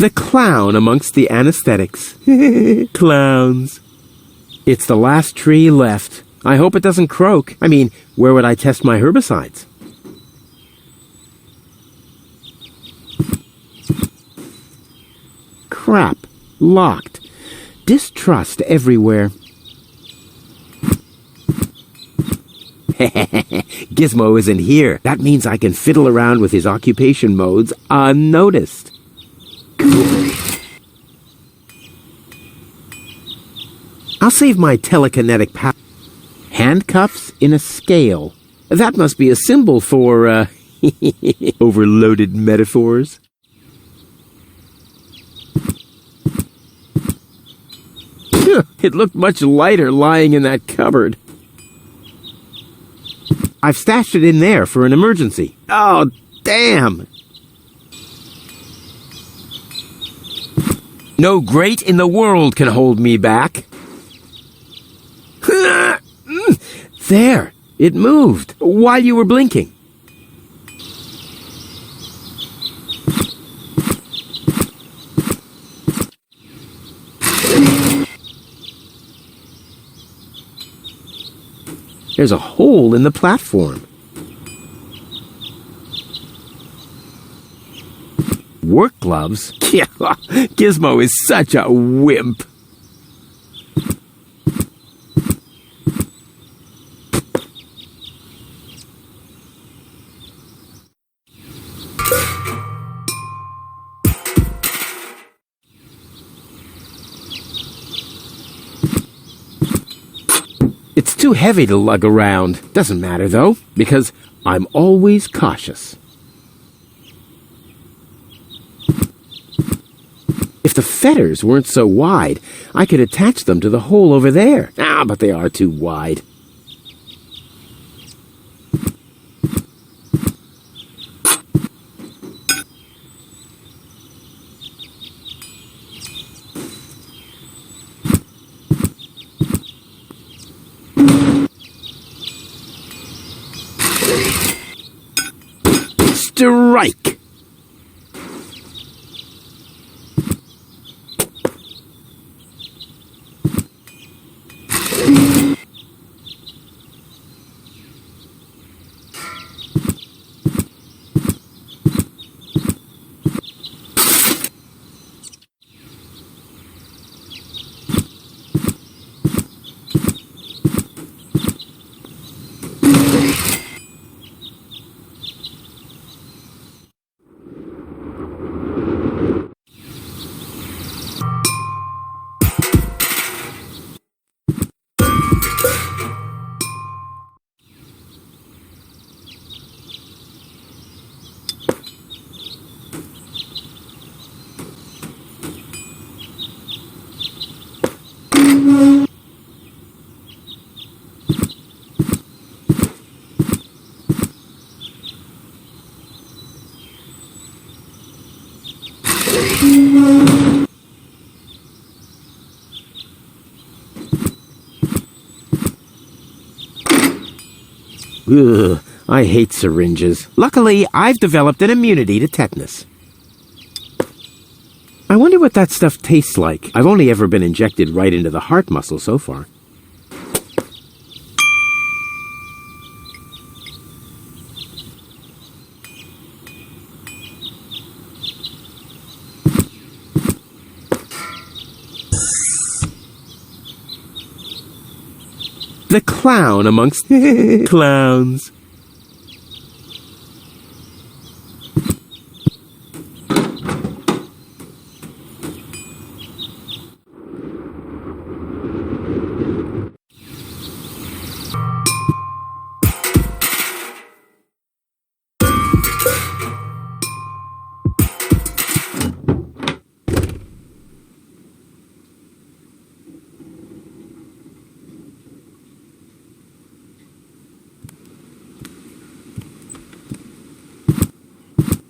The clown amongst the anesthetics. Clowns. It's the last tree left. I hope it doesn't croak. I mean, where would I test my herbicides? Crap. Locked. Distrust everywhere. Gizmo isn't here. That means I can fiddle around with his occupation modes unnoticed. Cool. I'll save my telekinetic power. Handcuffs in a scale. That must be a symbol for, overloaded metaphors. It looked much lighter lying in that cupboard. I've stashed it in there for an emergency. Oh, damn! No grate in the world can hold me back. There! It moved while you were blinking. There's a hole in the platform. Work gloves? Gizmo is such a wimp. It's too heavy to lug around. Doesn't matter, though, because I'm always cautious. If the fetters weren't so wide, I could attach them to the hole over there. But they are too wide. Strike! Ugh, I hate syringes. Luckily, I've developed an immunity to tetanus. I wonder what that stuff tastes like. I've only ever been injected right into the heart muscle so far. The clown amongst clowns.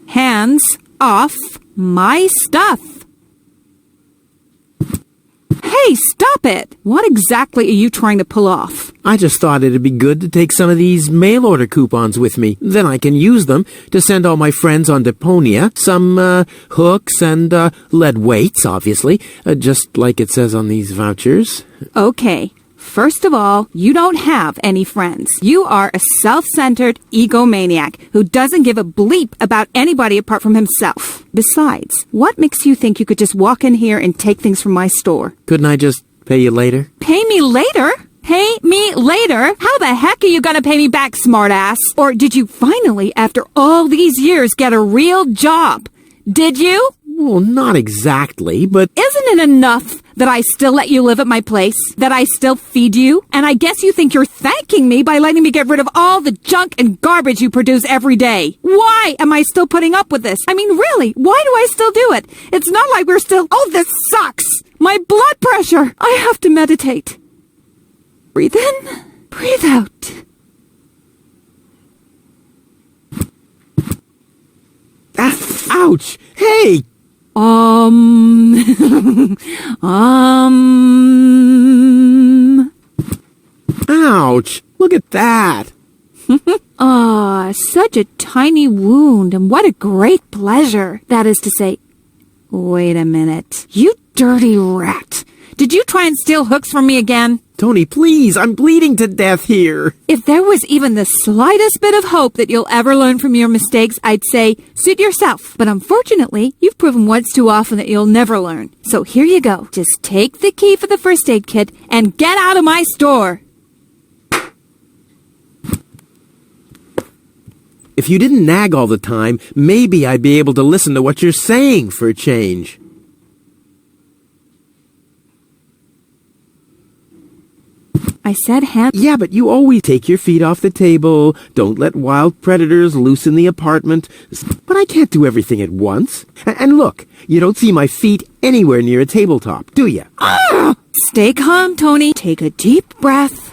Hands off my stuff. Hey, stop it! What exactly are you trying to pull off? I just thought it'd be good to take some of these mail-order coupons with me. Then I can use them to send all my friends on Deponia some hooks and lead weights, obviously, just like it says on these vouchers. Okay. First of all, you don't have any friends. You are a self-centered egomaniac who doesn't give a bleep about anybody apart from himself. Besides, what makes you think you could just walk in here and take things from my store? Couldn't I just pay you later? Pay me later? Pay me later? How the heck are you gonna pay me back, smartass? Or did you finally, after all these years, get a real job? Did you? Well, not exactly, but... Isn't it enough that I still let you live at my place? That I still feed you? And I guess you think you're thanking me by letting me get rid of all the junk and garbage you produce every day. Why am I still putting up with this? I mean, really, why do I still do it? It's not like we're still... Oh, this sucks! My blood pressure! I have to meditate. Breathe in, breathe out. Ouch! Hey! Ouch! Look at that! Such a tiny wound, and what a great pleasure. That is to say... Wait a minute. You dirty rat. Did you try and steal hooks from me again? Tony, please, I'm bleeding to death here. If there was even the slightest bit of hope that you'll ever learn from your mistakes, I'd say, suit yourself. But unfortunately, you've proven once too often that you'll never learn. So here you go. Just take the key for the first aid kit and get out of my store. If you didn't nag all the time, maybe I'd be able to listen to what you're saying for a change. I said Yeah, but you always take your feet off the table, don't let wild predators loose in the apartment. But I can't do everything at once. And look, you don't see my feet anywhere near a tabletop, do you? Stay calm, Tony. Take a deep breath.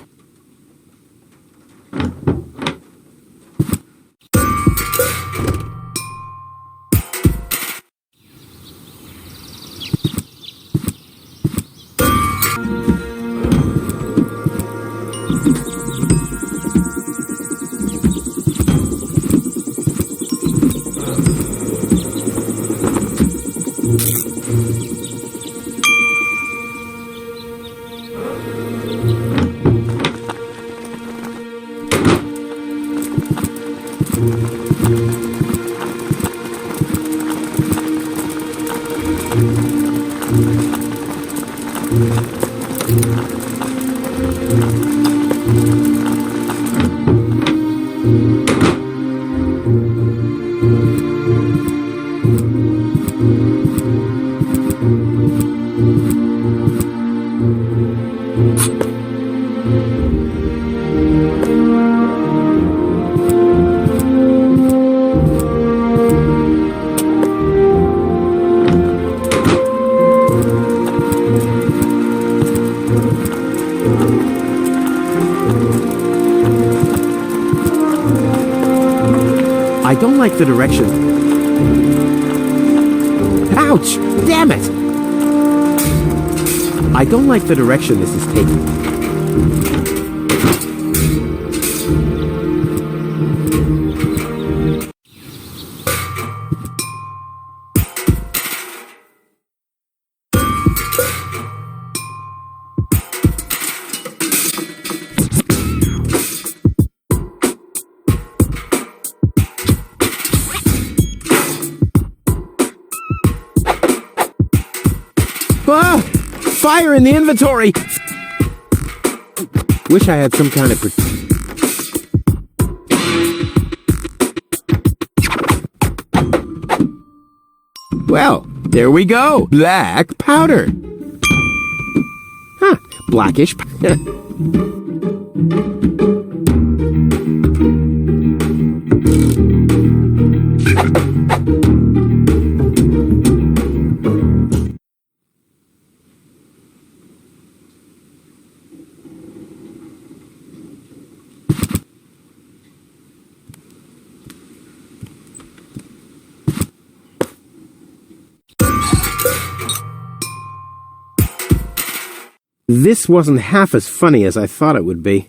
I don't like the direction. Ouch! Damn it! I don't like the direction this is taking. Ah! Fire in the inventory! Wish I had some kind of... Well, there we go. Black powder. Huh, blackish. This wasn't half as funny as I thought it would be.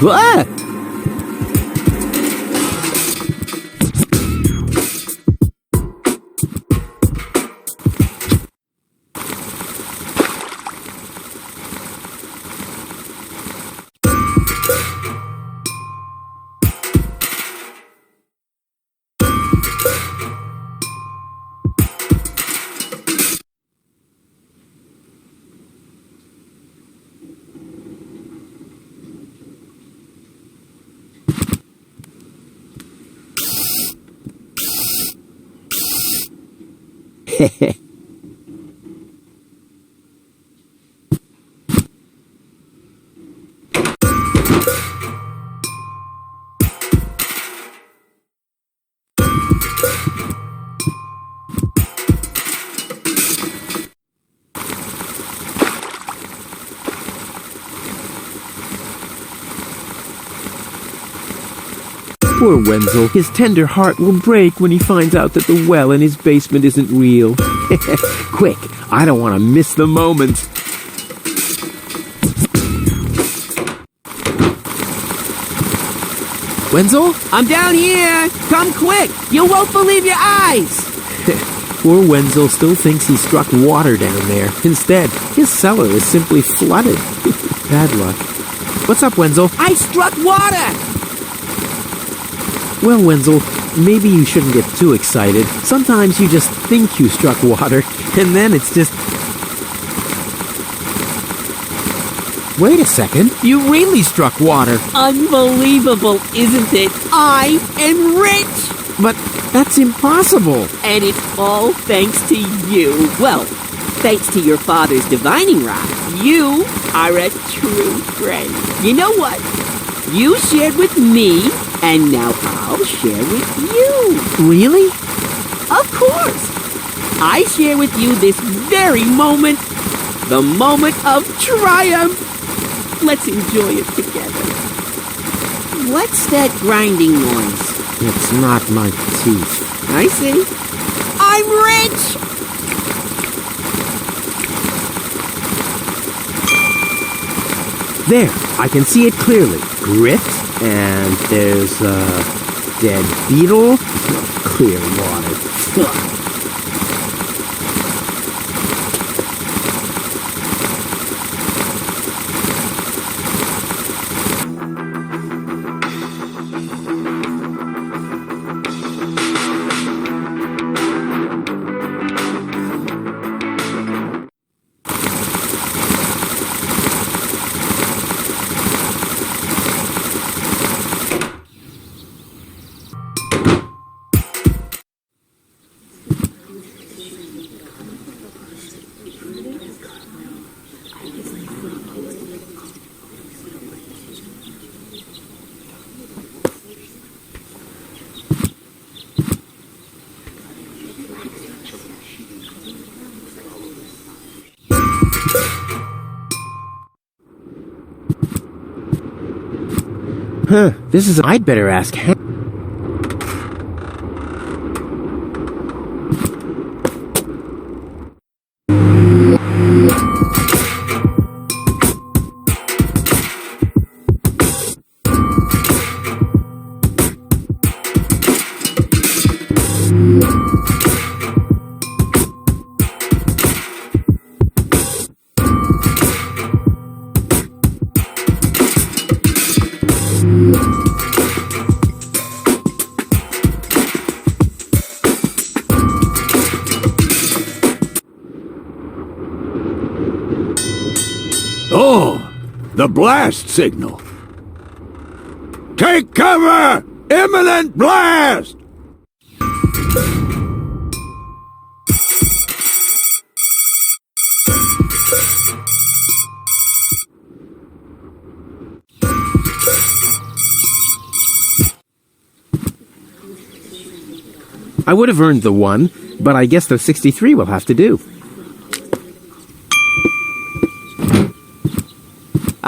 Ah! Poor Wenzel. His tender heart will break when he finds out that the well in his basement isn't real. Quick, I don't want to miss the moment. Wenzel? I'm down here! Come quick! You won't believe your eyes! Poor Wenzel still thinks he struck water down there. Instead, his cellar is simply flooded. Bad luck. What's up, Wenzel? I struck water! Well, Wenzel, maybe you shouldn't get too excited. Sometimes you just think you struck water, and then it's just... Wait a second. You really struck water. Unbelievable, isn't it? I am rich! But that's impossible. And it's all thanks to you. Well, thanks to your father's divining rod. You are a true friend. You know what? You shared with me, and now I'll share with you. Really? Of course. I share with you this very moment, the moment of triumph. Let's enjoy it together. What's that grinding noise? It's not my teeth. I see. I'm rich! There, I can see it clearly. Grit, and there's a dead beetle. Clear water. This is... I'd better ask Hank. Oh, the blast signal. Take cover! Imminent blast! I would have earned the 1, but I guess the 63 will have to do.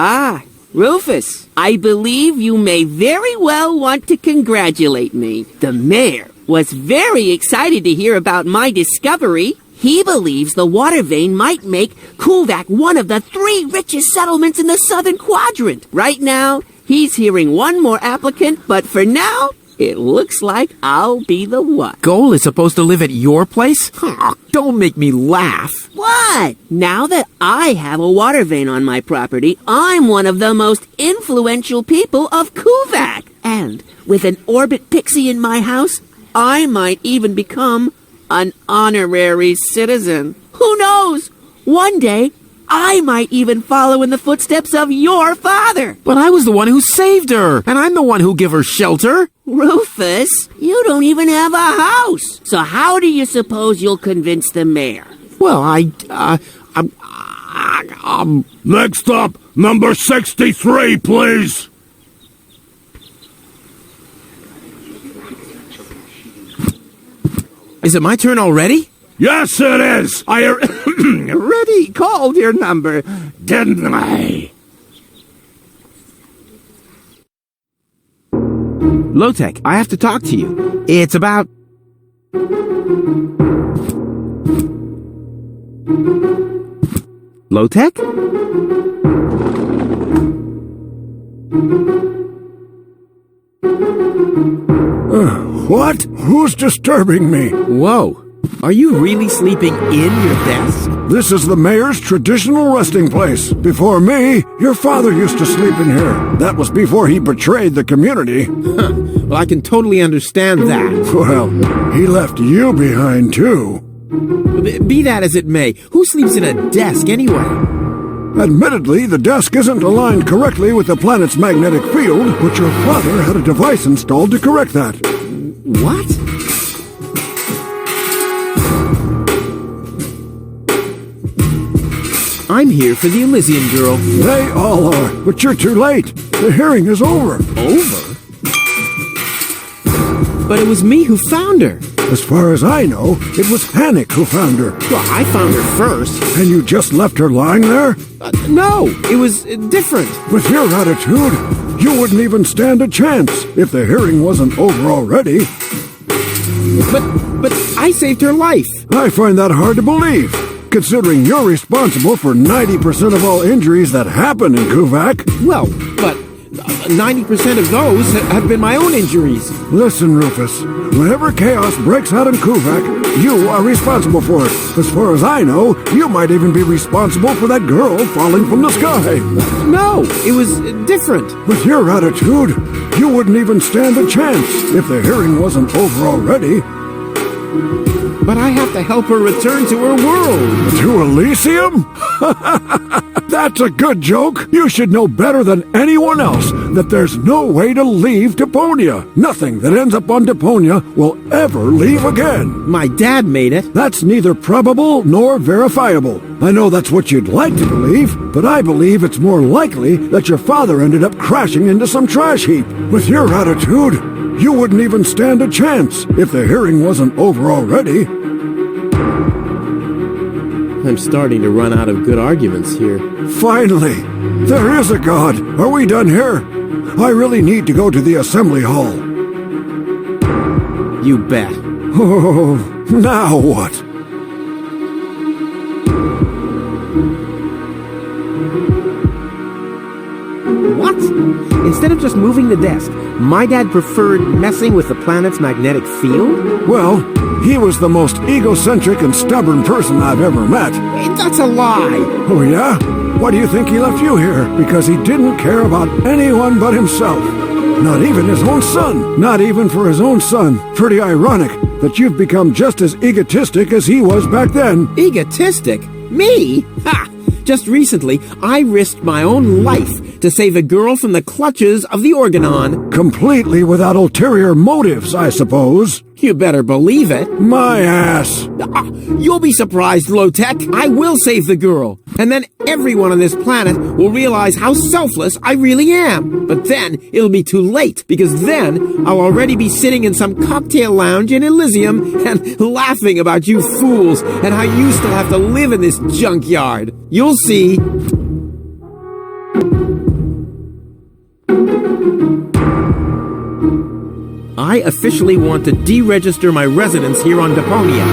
Ah, Rufus, I believe you may very well want to congratulate me. The mayor was very excited to hear about my discovery. He believes the water vein might make Kuvak one of the 3 richest settlements in the southern quadrant. Right now, he's hearing one more applicant, but for now, it looks like I'll be the one. Goal is supposed to live at your place? Oh, don't make me laugh. What? Now that I have a water vein on my property, I'm one of the most influential people of Kuvak. And with an orbit pixie in my house, I might even become an honorary citizen. Who knows? One day, I might even follow in the footsteps of your father. But I was the one who saved her, and I'm the one who gave her shelter. Rufus, you don't even have a house. So how do you suppose you'll convince the mayor? Well, Next up, number 63, please. Is it my turn already? Yes, it is. I already called your number, didn't I? Low-Tech, I have to talk to you. It's about... Low-Tech? What? Who's disturbing me? Whoa. Are you really sleeping in your desk? This is the mayor's traditional resting place. Before me, your father used to sleep in here. That was before he betrayed the community. Well, I can totally understand that. Well, he left you behind, too. Be that as it may, who sleeps in a desk anyway? Admittedly, the desk isn't aligned correctly with the planet's magnetic field, but your father had a device installed to correct that. What? I'm here for the Elysian girl. They all are, but you're too late. The hearing is over. Over? But it was me who found her. As far as I know, it was Hannick who found her. Well, I found her first. And you just left her lying there? No, it was different. With your attitude, you wouldn't even stand a chance if the hearing wasn't over already. But I saved her life. I find that hard to believe, considering you're responsible for 90% of all injuries that happen in Kuvak. Well, but 90% of those have been my own injuries. Listen, Rufus, whenever chaos breaks out in Kuvak, you are responsible for it. As far as I know, you might even be responsible for that girl falling from the sky. No, it was different. With your attitude, you wouldn't even stand a chance if the hearing wasn't over already. But I have to help her return to her world. To Elysium? That's a good joke. You should know better than anyone else that there's no way to leave Deponia. Nothing that ends up on Deponia will ever leave again. My dad made it. That's neither probable nor verifiable. I know that's what you'd like to believe, but I believe it's more likely that your father ended up crashing into some trash heap. With your attitude, you wouldn't even stand a chance if the hearing wasn't over already. I'm starting to run out of good arguments here. Finally! There is a God! Are we done here? I really need to go to the assembly hall. You bet. Oh, now what? What? Instead of just moving the desk, my dad preferred messing with the planet's magnetic field? Well, he was the most egocentric and stubborn person I've ever met. That's a lie. Oh, yeah? Why do you think he left you here? Because he didn't care about anyone but himself. Not even his own son. Not even for his own son. Pretty ironic that you've become just as egotistic as he was back then. Egotistic? Me? Ha! Just recently, I risked my own life to save a girl from the clutches of the Organon. Completely without ulterior motives, I suppose. You better believe it. My ass. You'll be surprised, Low-Tech. I will save the girl. And then everyone on this planet will realize how selfless I really am. But then it'll be too late, because then I'll already be sitting in some cocktail lounge in Elysium and laughing about you fools and how you still have to live in this junkyard. You'll see. I officially want to deregister my residence here on Deponia.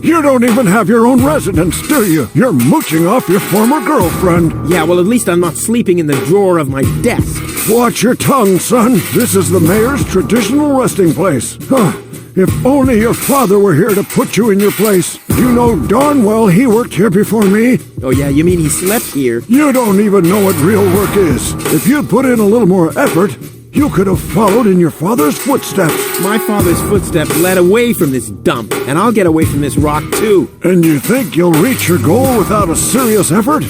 You don't even have your own residence, do you? You're mooching off your former girlfriend. Yeah, well, at least I'm not sleeping in the drawer of my desk. Watch your tongue, son. This is the mayor's traditional resting place. If only your father were here to put you in your place. You know darn well he worked here before me. Oh, yeah, you mean he slept here? You don't even know what real work is. If you'd put in a little more effort, you could have followed in your father's footsteps. My father's footsteps led away from this dump, and I'll get away from this rock, too. And you think you'll reach your goal without a serious effort?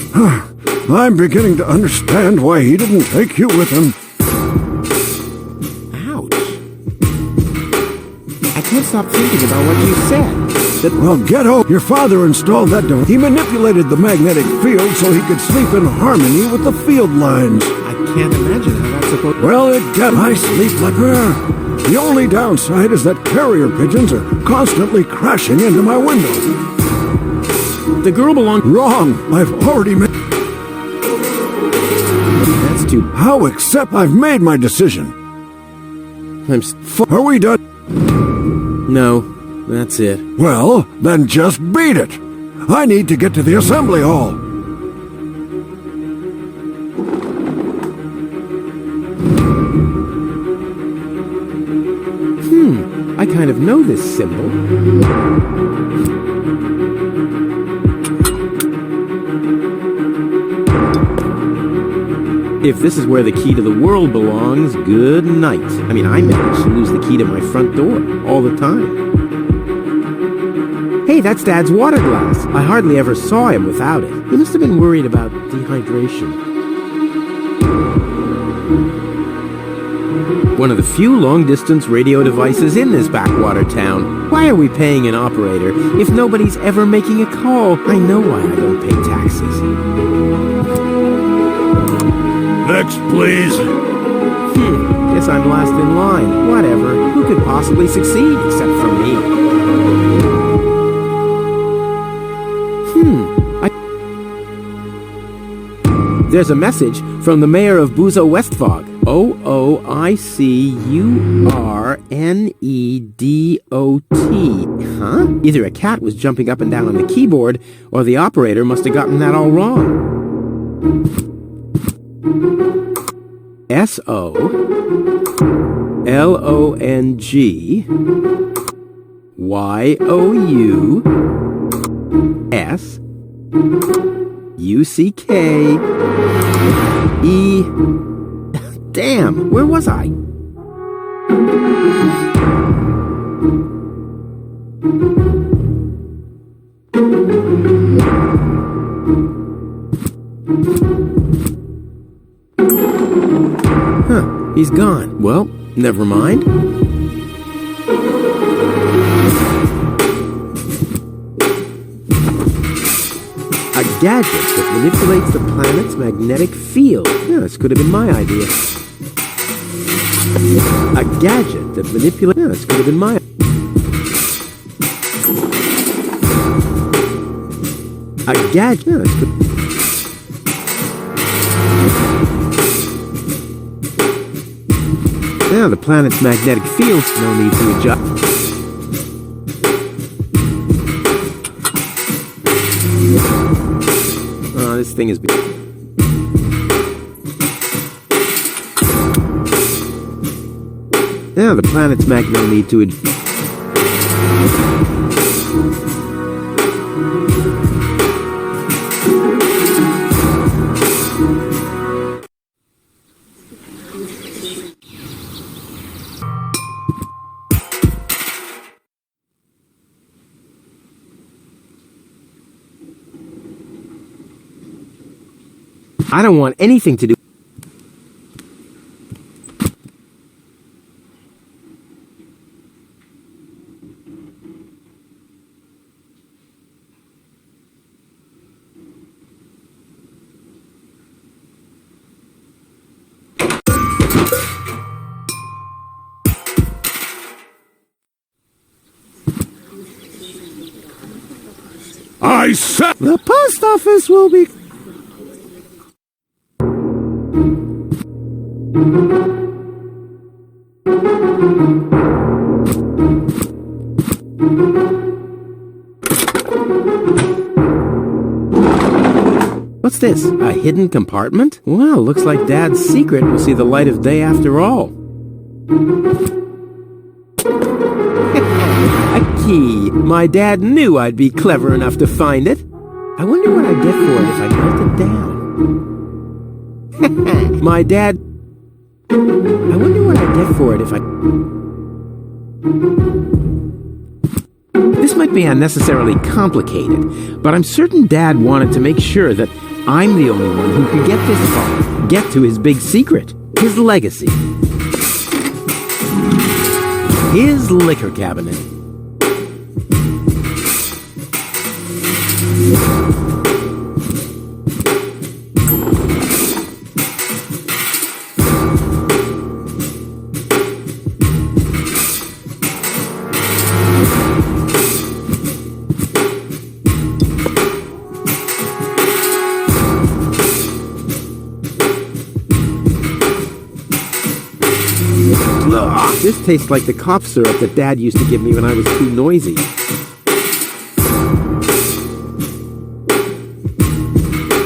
I'm beginning to understand why he didn't take you with him. Ouch. I can't stop thinking about what you said. Well, get over. Your father installed that device. He manipulated the magnetic field so he could sleep in harmony with the field lines. I can't imagine how that's supposed to... Well, I sleep like her. The only downside is that carrier pigeons are constantly crashing into my window. The girl belonged... Wrong. I've already made... That's too... How except I've made my decision. Are we done? No, that's it. Well, then just beat it. I need to get to the assembly hall. I kind of know this symbol. If this is where the key to the world belongs, good night. I mean, I manage to lose the key to my front door all the time. Hey, that's Dad's water glass. I hardly ever saw him without it. He must have been worried about dehydration. One of the few long-distance radio devices in this backwater town. Why are we paying an operator if nobody's ever making a call? I know why I don't pay taxes. Next, please. Guess I'm last in line. Whatever. Who could possibly succeed except for me? There's a message from the mayor of Buzo Westfog. OOICURNEDOT. Huh? Either a cat was jumping up and down on the keyboard, or the operator must have gotten that all wrong. SOLONGYOUSUCKE. Damn, where was I? He's gone. Well, never mind. A gadget that manipulates the planet's magnetic field. Yeah, this could have been my idea. A gadget that manipulates... Yeah, this could have been my... A gadget... Yeah, this could... Now the planet's magnetic field, no need to adjust. Oh, this thing is big. Now the planet's magnet, no need to adjust. I don't want anything to do. I said The post office will be... What's this? A hidden compartment? Well, looks like Dad's secret will see the light of day after all. A key. My dad knew I'd be clever enough to find it. I wonder what I'd get for it if I melt it down. My dad... I wonder what I'd get for it if I... This might be unnecessarily complicated, but I'm certain Dad wanted to make sure that I'm the only one who could get this far, get to his big secret, his legacy. His liquor cabinet. This tastes like the cough syrup that Dad used to give me when I was too noisy.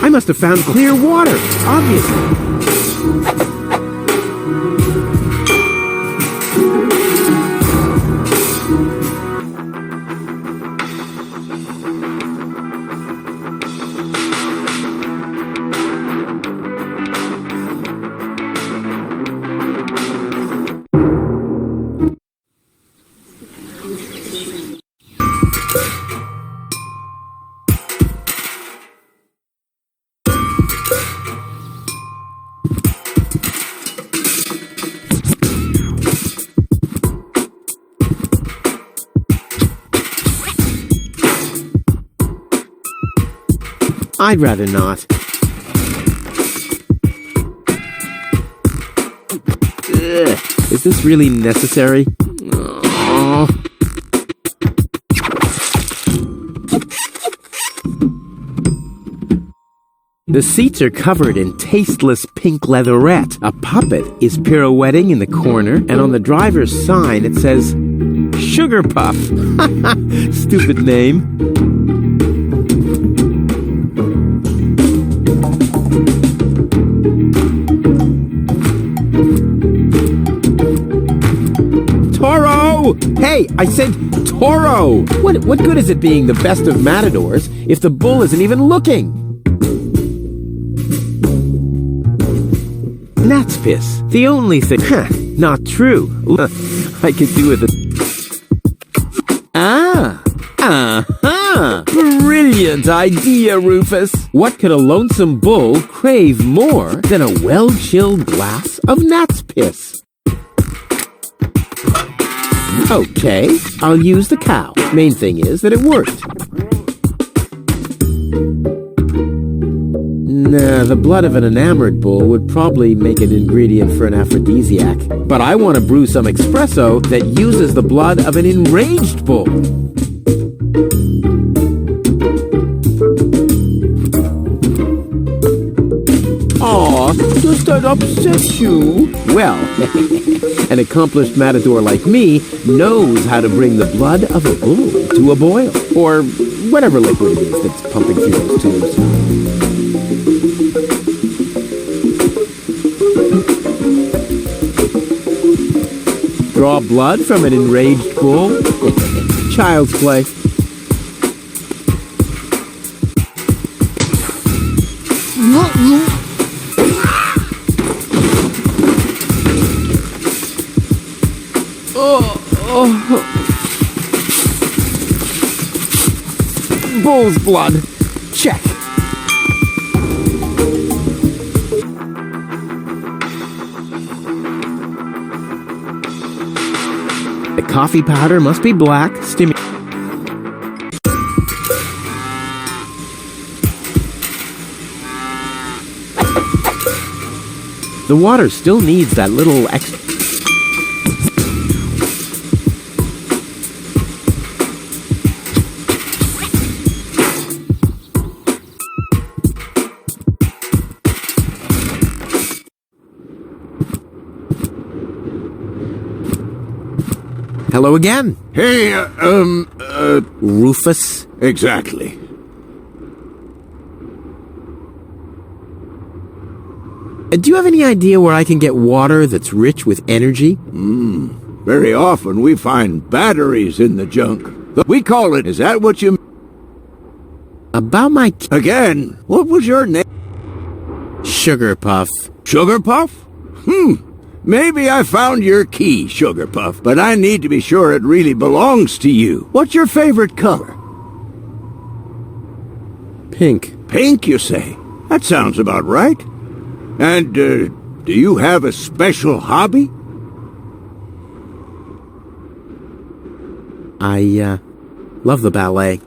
I must have found clear water, obviously. I'd rather not. Ugh, is this really necessary? Oh. The seats are covered in tasteless pink leatherette. A puppet is pirouetting in the corner, and on the driver's sign it says, Sugarpuff. Stupid name. Toro! Hey, I said Toro! What good is it being the best of matadors if the bull isn't even looking? Gnat's piss. The only thing... not true. I could do with it. Brilliant idea, Rufus. What could a lonesome bull crave more than a well-chilled glass of gnat's piss? Okay, I'll use the cow. Main thing is that it worked. Nah, the blood of an enamored bull would probably make an ingredient for an aphrodisiac. But I want to brew some espresso that uses the blood of an enraged bull. Aw, does that upset you? Well, an accomplished matador like me knows how to bring the blood of a bull to a boil. Or whatever liquid it is that's pumping through those tubes. Draw blood from an enraged bull? Child's play. Bull's blood. Check. The coffee powder must be black. The water still needs that little extra. Hello again. Hey, Rufus. exactly. Do you have any idea where I can get water that's rich with energy? Very often we find batteries in the junk. We call it, is that what you... About my Again, what was your name? Sugarpuff. Sugarpuff? Maybe I found your key, Sugarpuff, but I need to be sure it really belongs to you. What's your favorite color? Pink. Pink, you say? That sounds about right. And, do you have a special hobby? I love the ballet.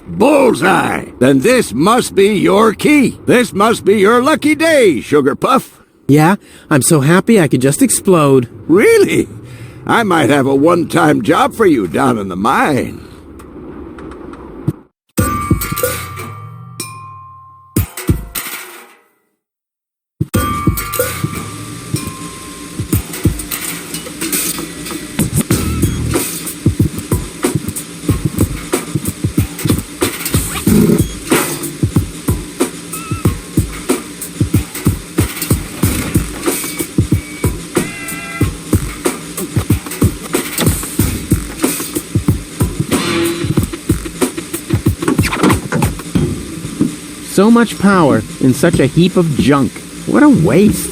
Bullseye! Then this must be your key. This must be your lucky day, Sugarpuff. Yeah, I'm so happy I could just explode. Really? I might have a one-time job for you down in the mine. So much power in such a heap of junk. What a waste.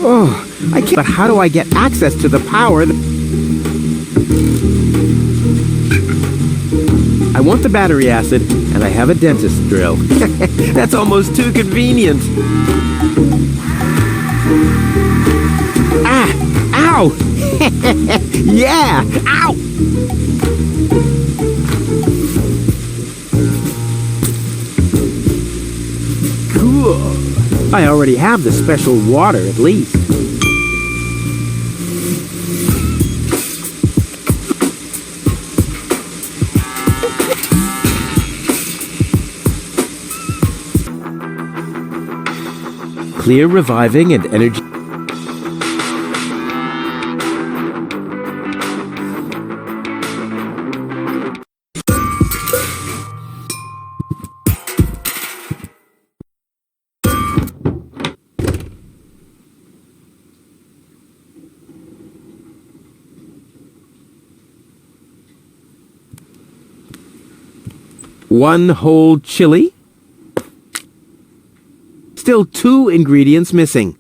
Oh, I can't. But how do I get access to the power? I want the battery acid, and I have a dentist drill. That's almost too convenient. Ah! Ow! Yeah! Ow! I already have the special water, at least. Clear, reviving, and energy. One whole chili. Still 2 ingredients missing.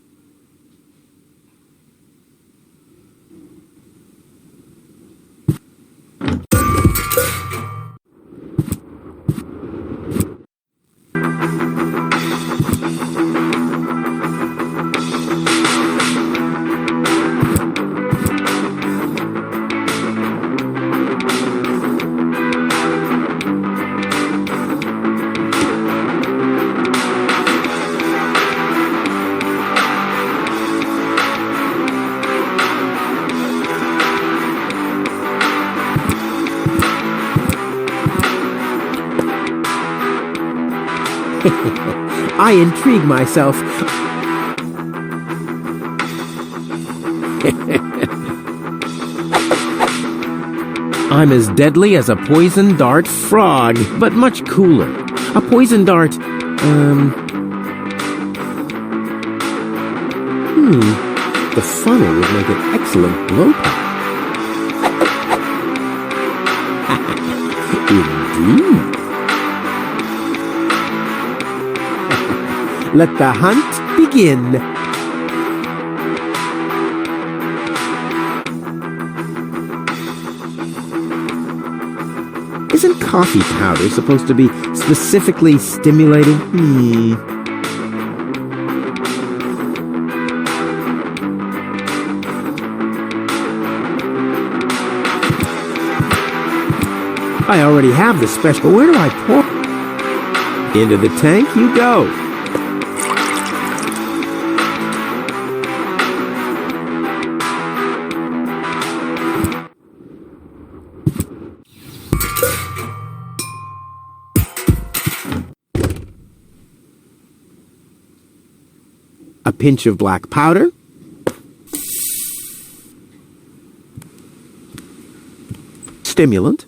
I intrigue myself. I'm as deadly as a poison dart frog, but much cooler. A poison dart, the funnel would make an excellent blowpipe. Indeed. Let the hunt begin. Isn't coffee powder supposed to be specifically stimulating? I already have the special. Where do I pour? Into the tank you go. A pinch of black powder. stimulant.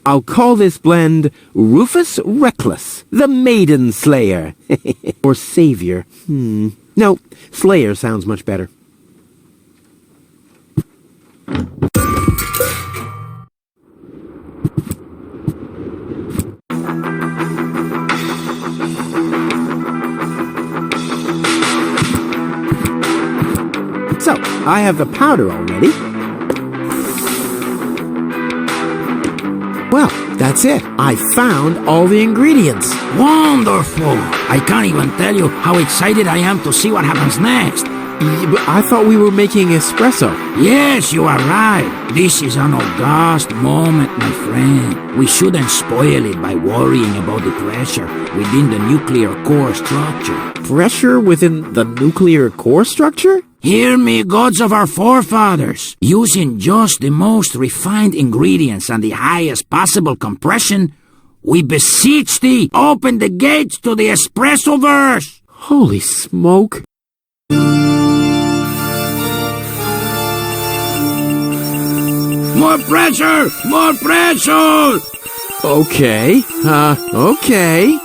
I'll call this blend Rufus Reckless, the Maiden Slayer. Or Savior. No, Slayer sounds much better. So, I have the powder already. Well, that's it. I found all the ingredients. Wonderful! I can't even tell you how excited I am to see what happens next. But I thought we were making espresso. Yes, you are right. This is an august moment, my friend. We shouldn't spoil it by worrying about the pressure within the nuclear core structure. Pressure within the nuclear core structure? Hear me, gods of our forefathers. Using just the most refined ingredients and the highest possible compression, we beseech thee, open the gates to the espresso-verse. Holy smoke. More pressure! More pressure! Okay, okay.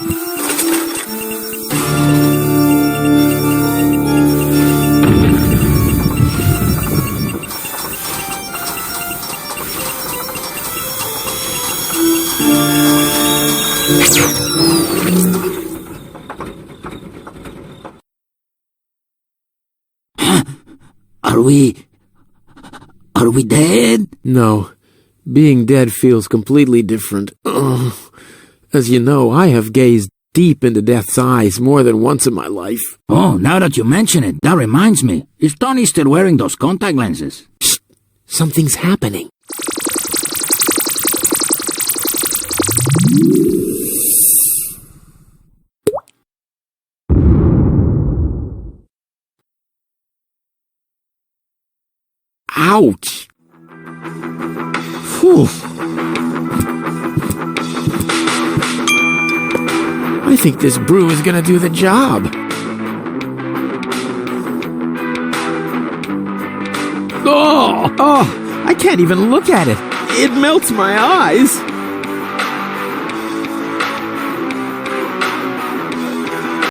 Are we dead? No. Being dead feels completely different. Ugh. As you know, I have gazed deep into death's eyes more than once in my life. Oh, now that you mention it, that reminds me. Is Tony still wearing those contact lenses? Shh! Something's happening. Ouch! Whew. I think this brew is gonna do the job. Oh, I can't even look at it. It melts my eyes.